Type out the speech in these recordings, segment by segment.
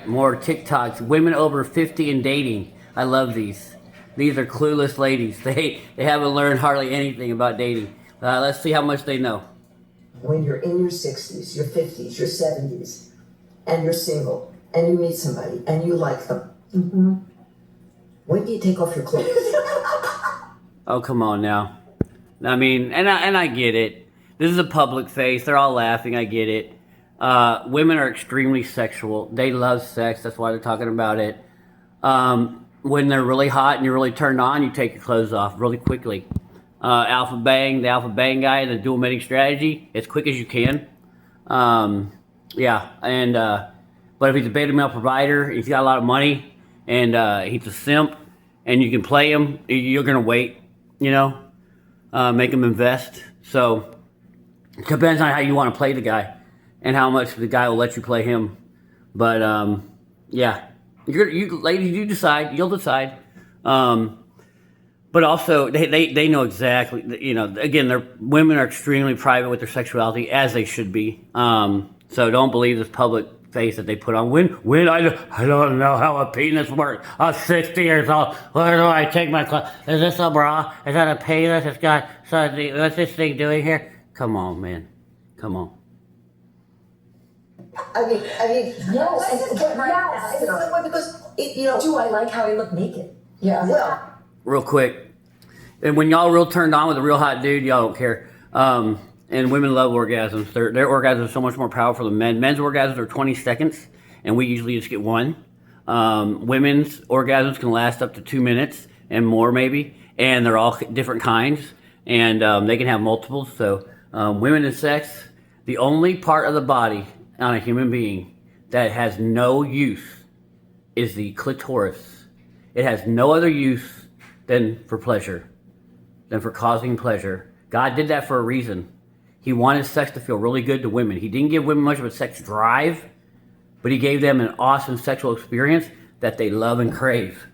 More TikToks. Women over 50 and dating. I love these. These are clueless ladies. They haven't learned hardly anything about dating. Let's see how much they know. When you're in your 60s, your 50s, your 70s, and you're single, and you meet somebody, and you like them, when do you take off your clothes? Oh, come on now. I mean, and I get it. This is a public face. They're all laughing. I get it. Women are extremely sexual. They love sex. That's why they're talking about it. When they're really hot and you're really turned on, you take your clothes off really quickly. The alpha bang guy, the dual mating strategy, as quick as you can. Yeah, and but if he's a beta male provider, he's got a lot of money, and he's a simp, and you can play him, you're gonna wait, make him invest. So it depends on how you want to play the guy, and how much the guy will let you play him. But yeah, you ladies, you decide. You'll decide. But also, they know exactly. Again, women are extremely private with their sexuality, as they should be. So don't believe this public face that they put on. When I don't know how a penis works. I'm 60 years old. Where do I take my clothes? Is this a bra? Is that a penis? It's got something. What's this thing doing here? Come on, man. Come on. I mean, No, but it's because do I like how I look naked? Yeah. Well, Real quick, and when y'all real turned on with a real hot dude, y'all don't care. And women love orgasms. Their orgasms are so much more powerful than men. Men's orgasms are 20 seconds, and we usually just get one. Women's orgasms can last up to 2 minutes and more, maybe, and they're all different kinds, and they can have multiples. So, women and sex, the only part of the body on a human being that has no use is the clitoris. It has no other use than for pleasure, than for causing pleasure. God did that for a reason. He wanted sex to feel really good to women. He didn't give women much of a sex drive, but he gave them an awesome sexual experience that they love and crave.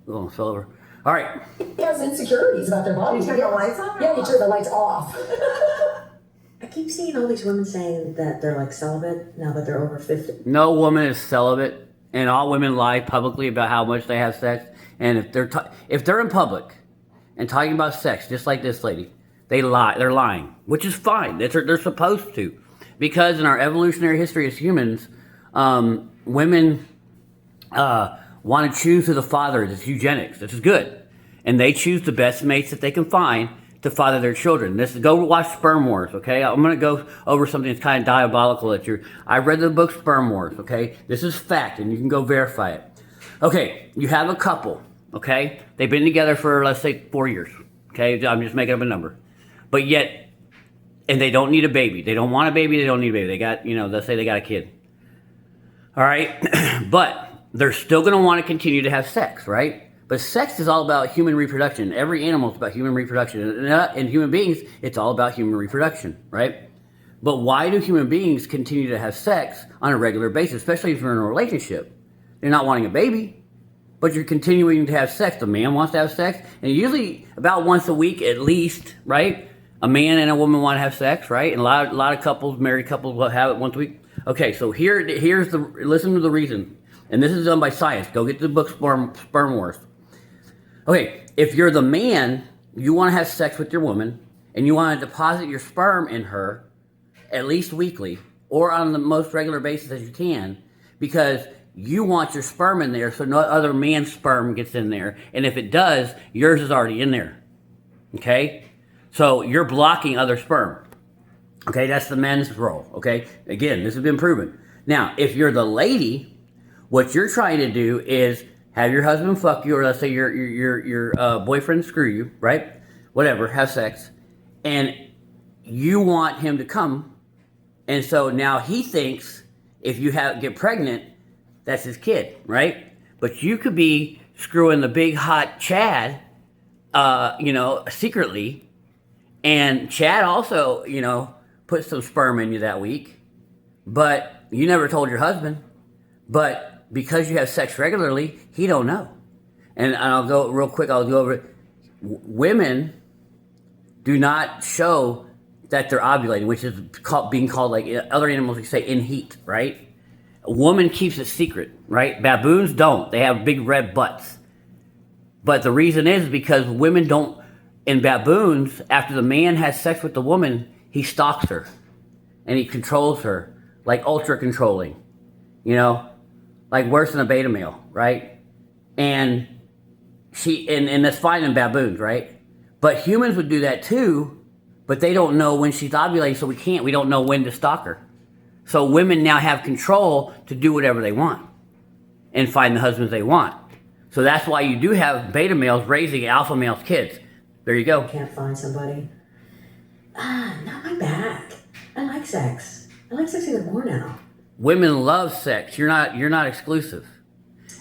Oh, it's over. All right. He has insecurities about their body. You turn the lights on? Yeah, he turned the lights off. I keep seeing all these women saying that they're like celibate now that they're over 50. No woman is celibate, and all women lie publicly about how much they have sex. And if they're in public and talking about sex, just like this lady, they lie. They're lying, which is fine. They're supposed to, because in our evolutionary history as humans, women want to choose who the father is. It's eugenics. This is good, and they choose the best mates that they can find to father their children. Go watch Sperm Wars, okay? I'm going to go over something that's kind of diabolical. I read the book Sperm Wars, okay? This is fact, and you can go verify it. Okay, you have a couple, okay? They've been together for, let's say, 4 years, okay? I'm just making up a number. But yet, and they don't need a baby. They don't want a baby, they don't need a baby. They got, let's say they got a kid. All right? But they're still going to want to continue to have sex, right? But sex is all about human reproduction. Every animal is about human reproduction. And human beings, it's all about human reproduction, right? But why do human beings continue to have sex on a regular basis, especially if you're in a relationship? You're not wanting a baby, but you're continuing to have sex. The man wants to have sex, and usually about once a week at least, right? A man and a woman want to have sex, right? And a lot of couples, married couples, will have it once a week. Okay, so listen to the reason. And this is done by science. Go get the book Sperm Wars. Okay, if you're the man, you want to have sex with your woman, and you want to deposit your sperm in her at least weekly, or on the most regular basis as you can, because you want your sperm in there so no other man's sperm gets in there. And if it does, yours is already in there. Okay? So you're blocking other sperm. Okay, that's the men's role. Okay? Again, this has been proven. Now, if you're the lady, what you're trying to do is have your husband fuck you, or let's say your boyfriend screw you, right? Whatever, have sex. And you want him to come. And so now he thinks if you get pregnant, that's his kid, right? But you could be screwing the big hot Chad, secretly. And Chad also, put some sperm in you that week. But you never told your husband. But because you have sex regularly, he don't know. And I'll go real quick, I'll go over it. Women do not show that they're ovulating, which is being called, like other animals say, in heat, right? A woman keeps it secret, right? Baboons don't. They have big red butts. But the reason is because women don't. In baboons, after the man has sex with the woman, he stalks her and he controls her, like ultra controlling, like worse than a beta male, right? And and that's fine in baboons, right? But humans would do that too, but they don't know when she's ovulating, so we don't know when to stalk her. So women now have control to do whatever they want and find the husbands they want. So that's why you do have beta males raising alpha males' kids. There you go. Can't find somebody. Not my bag. I like sex. I like sex even more now. Women love sex. You're not exclusive,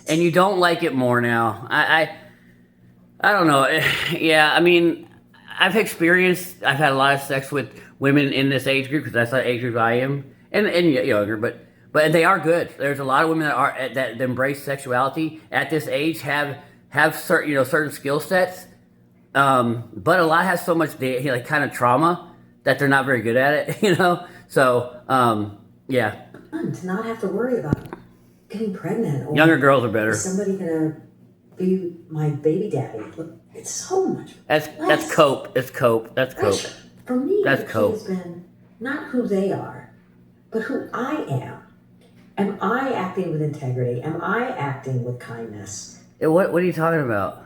and you don't like it more now. I don't know. Yeah, I mean, I've had a lot of sex with women in this age group because that's the age group I am, and younger, but they are good. There's a lot of women that embrace sexuality at this age, have certain skill sets, but a lot have so much kind of trauma that they're not very good at it. So yeah. To not have to worry about getting pregnant. Or Younger girls are better. Is somebody gonna be my baby daddy? Look, it's so much. That's cope. It's cope. That's cope. For me, That's the key cope. has been not who they are, but who I am. Am I acting with integrity? Am I acting with kindness? What are you talking about?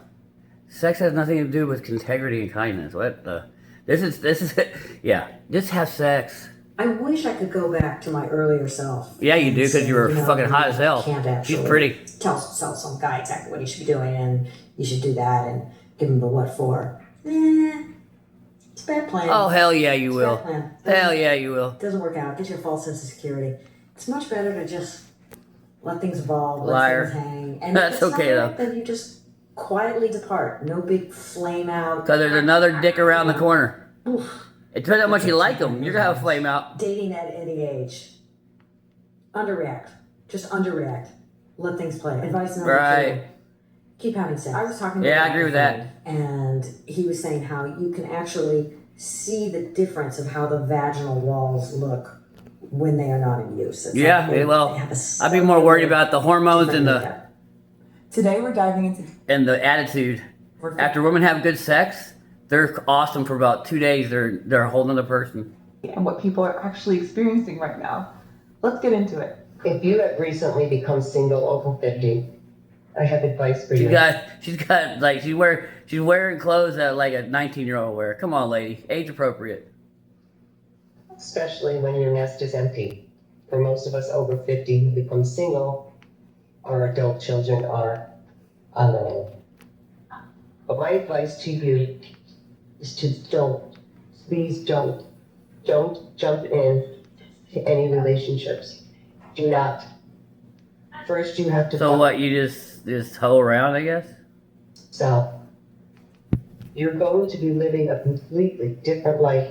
Sex has nothing to do with integrity and kindness. What the? This is yeah. Just have sex. I wish I could go back to my earlier self. Yeah, you do, because you were fucking hot as hell. Can't actually She's pretty. tell some guy exactly what he should be doing, and you should do that, and give him the what for. It's a bad plan. Oh hell yeah, you It's a will. bad plan. Hell yeah, you will. Doesn't work out. Get your false sense of security. It's much better to just let things evolve, Liar. let things hang. And That's if it's okay, not right, though. then you just quietly depart. No big flame out. Because there's another dick around the corner. It depends how much you like them. You're gonna have a flame out. Dating at any age. Underreact. Just underreact. Let things play. Advice number Right. 2. Keep having sex. I was talking to Yeah, a I guy agree with friend, that. and he was saying how you can actually see the difference of how the vaginal walls look when they are not in use. It's Yeah, like they well, have a I'd be more worried about the hormones different and makeup. Today we're diving into the attitude. After women have good sex, they're awesome for about 2 days. They're a whole nother person. and what people are actually experiencing right now. Let's get into it. If you have recently become single over 50, I have advice for you. She's wearing clothes that like a 19-year-old wear. Come on, lady, age appropriate. Especially when your nest is empty. For most of us over 50 who become single, our adult children are on their own. But my advice to you is to please don't jump in to any relationships. Do not. First you have to So what? You just hoe around, I guess. So, you're going to be living a completely different life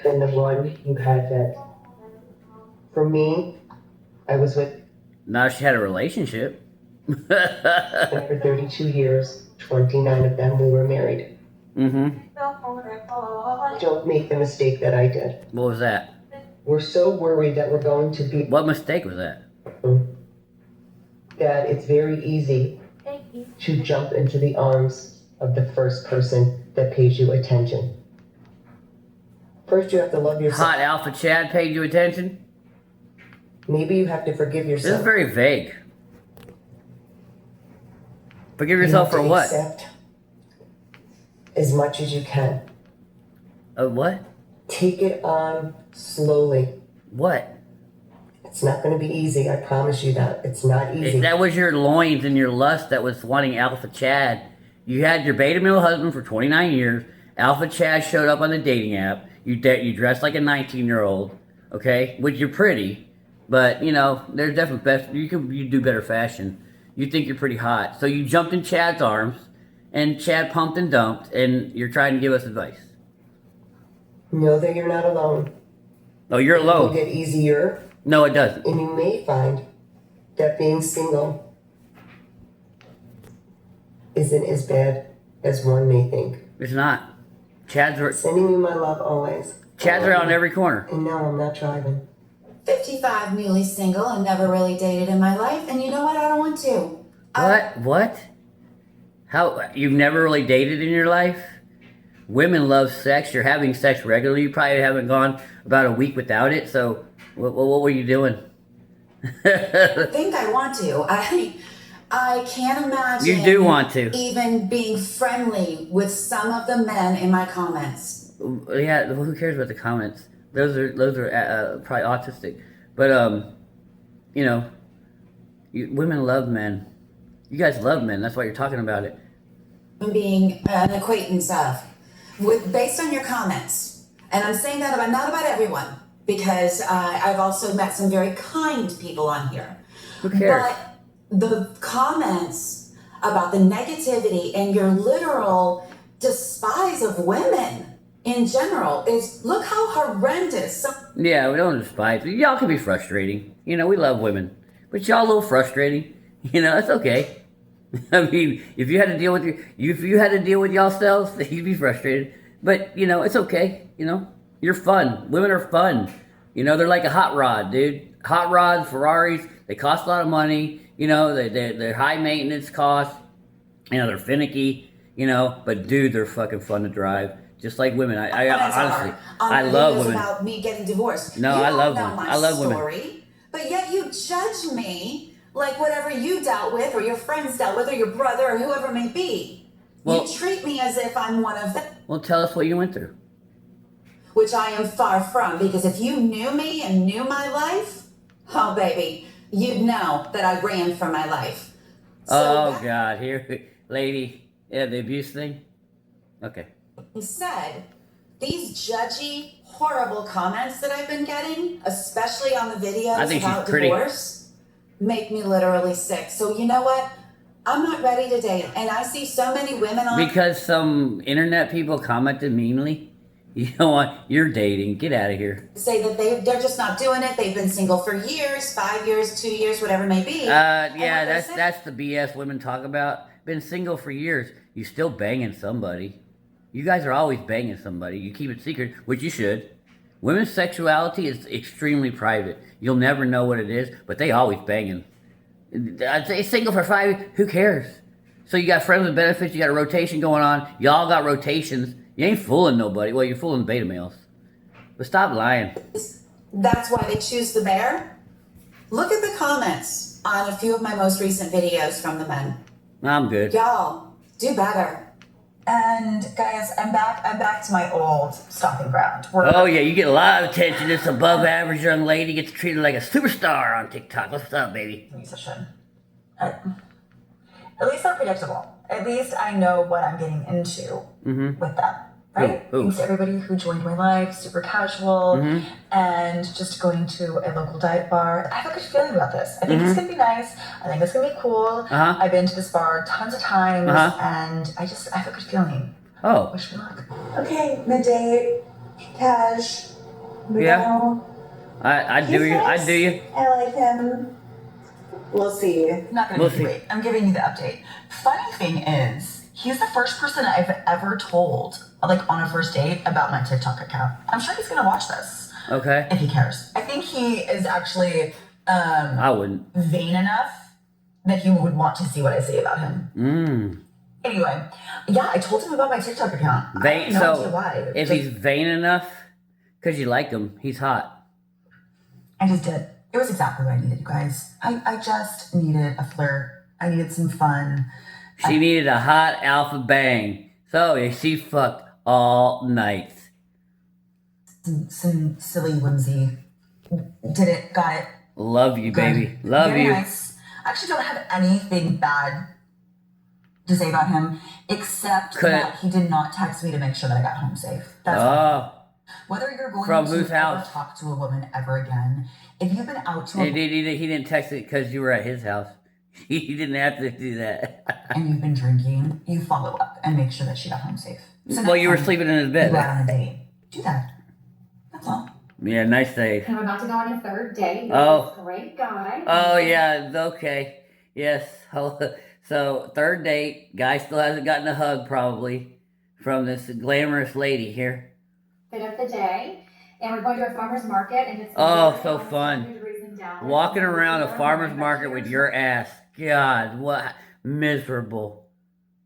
than the one you had then. For me, I was with Now she had a relationship. him for 32 years, 29 of them we were married. Mm-hmm. Don't make the mistake that I did. What was that? We're so worried that we're going to be, What mistake was that? that it's very easy to jump into the arms of the first person that pays you attention. First you have to love yourself. Hot Alpha Chad paid you attention? Maybe you have to forgive This is yourself. very vague. Forgive You yourself have for to what? accept as much as you can. What? Take it on slowly. What? It's not going to be easy. I promise you that. It's not easy. That was your loins and your lust that was wanting Alpha Chad. You had your beta male husband for 29 years. Alpha Chad showed up on the dating app. You dressed like a 19-year-old, okay? Which you're pretty, but there's definitely best. You do better fashion. You think you're pretty hot, so you jumped in Chad's arms, and Chad pumped and dumped, and you're trying to give us advice. Know that you're not alone. Oh, you're It will alone. get easier, No, it doesn't. and you may find that being single isn't as bad as one may think. It's not. Chad's Sending you my love always. around every corner. And no, I'm not driving. 55, newly single, and never really dated in my life. And you know what? I don't want to. What? How? You've never really dated in your life? Women love sex. You're having sex regularly. You probably haven't gone about a week without it. So, what were you doing? I think I want to. I can't imagine. You do want to. Even being friendly with some of the men in my comments. Yeah, who cares about the comments? Those are probably autistic. But you know, women love men. You guys love men. That's why you're talking about it. Being an acquaintance of, based on your comments, and I'm saying that not about everyone, because I've also met some very kind people on here. Who cares? But the comments about the negativity and your literal despise of women in general is, look how horrendous. Yeah, we don't despise. Y'all can be frustrating. You know, we love women, but y'all a little frustrating. You know, that's okay. I mean, if you had to deal with yourselves, you'd be frustrated. But you know, it's okay. You know, you're fun. Women are fun. You know, they're like a hot rod, dude. Hot rods, Ferraris, they cost a lot of money. You know, they're high maintenance costs. You know, they're finicky. You know, but dude, they're fucking fun to drive. Just like women. I honestly, I love women. About me getting divorced. No, you I love don't know women. my I love women. story, but yet you judge me like whatever you dealt with, or your friends dealt with, or your brother, or whoever it may be. Well, you treat me as if I'm one of them. Well, tell us what you went through. Which I am far from, because if you knew me and knew my life, oh baby, you'd know that I ran for my life. So God, here, lady, yeah, the abuse thing. Okay. Said, these judgy, horrible comments that I've been getting, especially on the videos about divorce, make me literally sick. So you know what? I'm not ready to date. And I see so many women on... Because some internet people commented meanly. You know what? You're dating. Get out of here. Say that they're just not doing it. They've been single for years, 5 years, 2 years, whatever it may be. Yeah, that's the BS women talk about. Been single for years. You still banging somebody. You guys are always banging somebody. You keep it secret, which you should. Women's sexuality is extremely private. You'll never know what it is, but they always banging. I'd say single for 5 years. Who cares? So you got friends with benefits. You got a rotation going on. Y'all got rotations. You ain't fooling nobody. Well, you're fooling beta males. But stop lying. That's why they choose the bear. Look at the comments on a few of my most recent videos from the men. I'm good. Y'all, do better. And guys, I'm back to my old stomping ground. Oh yeah, you get a lot of attention. This above average young lady gets treated like a superstar on TikTok. What's up, baby? Musician. At least they're predictable. At least I know what I'm getting into with them. Right? Ooh. Thanks to everybody who joined my life, super casual, and just going to a local dive bar. I have a good feeling about this. I think it's gonna be nice. I think it's gonna be cool. I've been to this bar tons of times, and I have a good feeling. Oh. Wish me luck. Okay, mid-date, cash. Yeah. I do you. I do you. I like him. We'll see. Not gonna be great. I'm giving you the update. Funny thing is, he's the first person I've ever told, like on a first date, about my TikTok account. I'm sure he's gonna watch this. Okay. If he cares. I think he is actually I wouldn't. vain enough that he would want to see what I say about him. Anyway, yeah, I told him about my TikTok account. Vain. I have no So idea why. if he's vain enough, because you like him, he's hot. I just did. It was exactly what I needed, you guys. I just needed a flirt. I needed some fun. She needed a hot alpha bang. So she fucked all night. Some silly whimsy. Did it, got it. Love you, Good. baby. Love Very you. Nice. I actually don't have anything bad to say about him, except that he did not text me to make sure that I got home safe. That's all. Whether you're going From to whose house? ever talk to a woman ever again, if you've been out to He didn't text it because you were at his house. He didn't have to do that. and you've been drinking, you follow up and make sure that she got home safe. So Well, you were next time sleeping in his you bed. go out on a date. Do that. That's all. Yeah, nice day. I'm about to go on a third date. Oh. This great guy. Oh, yeah, okay. Yes. So, third date. Guy still hasn't gotten a hug, probably, from this glamorous lady here. Bit of the day. and we're going to a farmer's market, and it's Oh, so fun. in Dallas. Walking around a farmer's market with your ass. God, what miserable.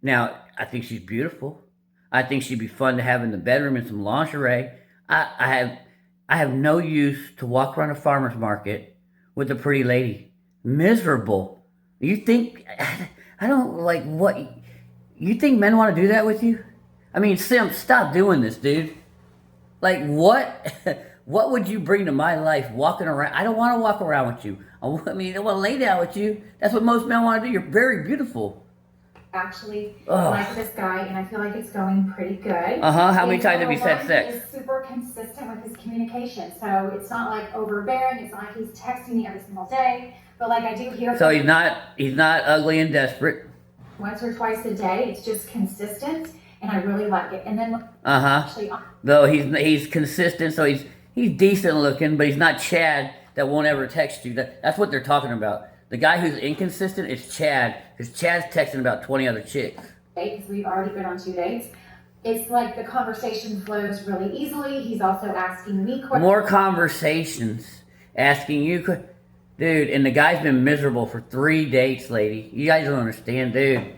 Now, I think she's beautiful. I think she'd be fun to have in the bedroom in some lingerie. I have no use to walk around a farmer's market with a pretty lady. Miserable. You think I don't like what you think men want to do that with you? I mean, Sim, stop doing this, dude. Like what? What would you bring to my life walking around? I don't want to walk around with you. I want to lay down with you. That's what most men want to do. You're very beautiful. Actually, like this guy, and I feel like it's going pretty good. How many times have you said sex? He's super consistent with his communication, so it's not like overbearing. It's not like he's texting me every single day. But like I do hear. So he's not ugly and desperate. Once or twice a day, it's just consistent, and I really like it. And then actually, though he's consistent, so he's decent looking, but he's not Chad that won't ever text you. That's what they're talking about. The guy who's inconsistent is Chad, because Chad's texting about 20 other chicks. Because we've already been on 2 dates. It's like the conversation flows really easily. He's also asking me questions. More conversations, asking you, dude. And the guy's been miserable for 3 dates, lady. You guys don't understand, dude.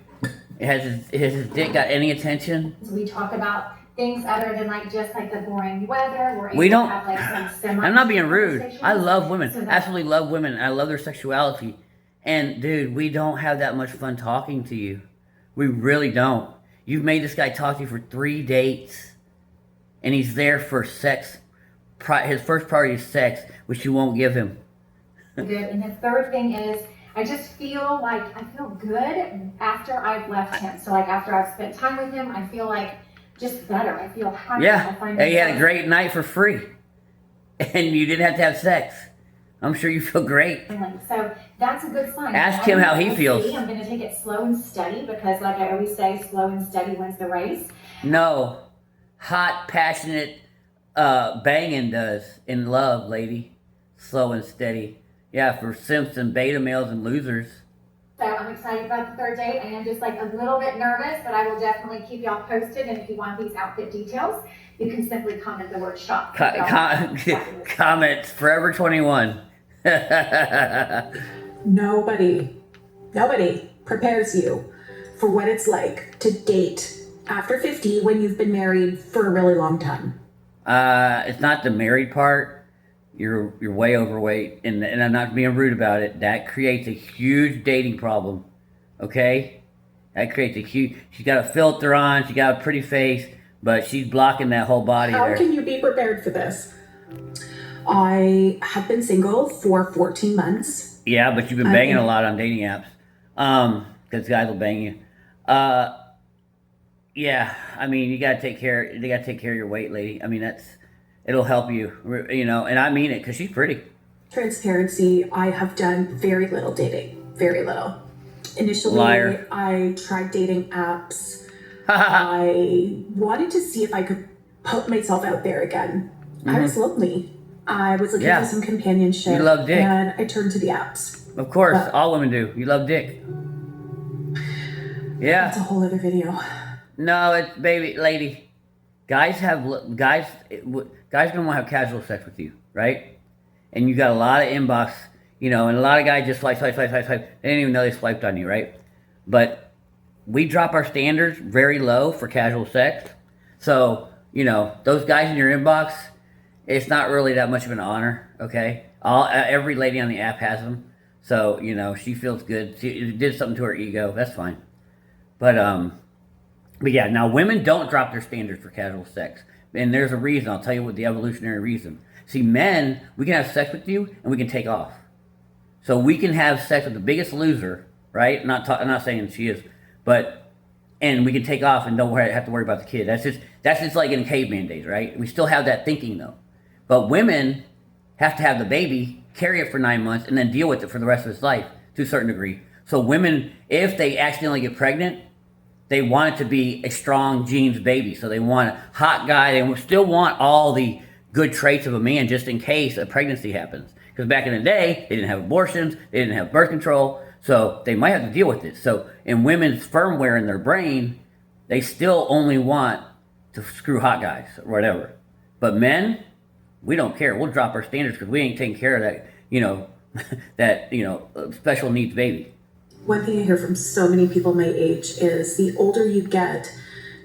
Has his dick got any attention? We talk about things other than like just like the boring weather. We don't. Have, like, some I'm not being rude. I love women. So Absolutely love women. I love their sexuality. And dude, we don't have that much fun talking to you. We really don't. You've made this guy talk to you for 3 dates, and he's there for sex. His first priority is sex, which you won't give him. Good. And the third thing is, I just feel like I feel good after I've left him. So like after I've spent time with him, I feel like just better. I feel happy. Yeah, I and you had a great night for free, and you didn't have to have sex. I'm sure you feel great. So that's a good sign. Ask him how he feels. I'm going to take it slow and steady because, like I always say, slow and steady wins the race. No, hot, passionate banging does in love, lady. Slow and steady. Yeah, for simps and beta males and losers. So I'm excited about the third date. I am just like a little bit nervous, but I will definitely keep y'all posted. And if you want these outfit details, you can simply comment the word shop. Comment Forever 21. Nobody prepares you for what it's like to date after 50 when you've been married for a really long time. It's not the married part. You're way overweight, and I'm not being rude about it. That creates a huge dating problem. Okay? That creates a huge. She's got a filter on. She got a pretty face, but she's blocking that whole body How there. can you be prepared for this? I have been single for 14 months. Yeah, but you've been banging a lot on dating apps. Because guys will bang you. Yeah, I mean, you gotta take care of your weight, lady. I mean, it'll help you, you know, and I mean it, because she's pretty. Transparency, I have done very little dating. Very little. Initially, Liar. I tried dating apps. I wanted to see if I could put myself out there again. I was lonely. I was looking for some companionship. You love dick. And I turned to the apps. Of course, all women do. You love dick. Yeah. That's a whole other video. No, it's baby, lady. Guys gonna want to have casual sex with you, right? And you got a lot of inbox, you know, and a lot of guys just swipe. They didn't even know they swiped on you, right? But we drop our standards very low for casual sex. So, you know, those guys in your inbox, it's not really that much of an honor, okay? Every lady on the app has them. So, you know, she feels good. She did something to her ego. That's fine. But yeah, now women don't drop their standards for casual sex. And there's a reason. I'll tell you what the evolutionary reason. See, men, we can have sex with you and we can take off. So we can have sex with the biggest loser, right? I'm not saying she is, and we can take off and don't have to worry about the kid. That's just like in caveman days, right? We still have that thinking though. But women have to have the baby, carry it for 9 months, and then deal with it for the rest of its life to a certain degree. So women, if they accidentally get pregnant, they want it to be a strong genes baby. So they want a hot guy. They still want all the good traits of a man just in case a pregnancy happens. Because back in the day, they didn't have abortions, they didn't have birth control, so they might have to deal with it. So in women's firmware in their brain, they still only want to screw hot guys or whatever. But men, we don't care. We'll drop our standards because we ain't taking care of that, that, special needs baby. One thing I hear from so many people my age is the older you get,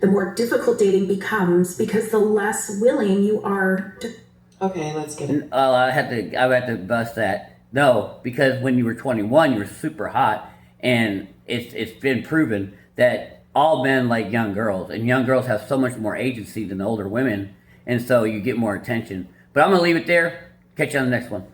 the more difficult dating becomes because the less willing you are to. Okay, let's get it. I had to bust that. No, because when you were 21, you were super hot, and it's been proven that all men like young girls, and young girls have so much more agency than older women, and so you get more attention. But I'm gonna leave it there. Catch you on the next one.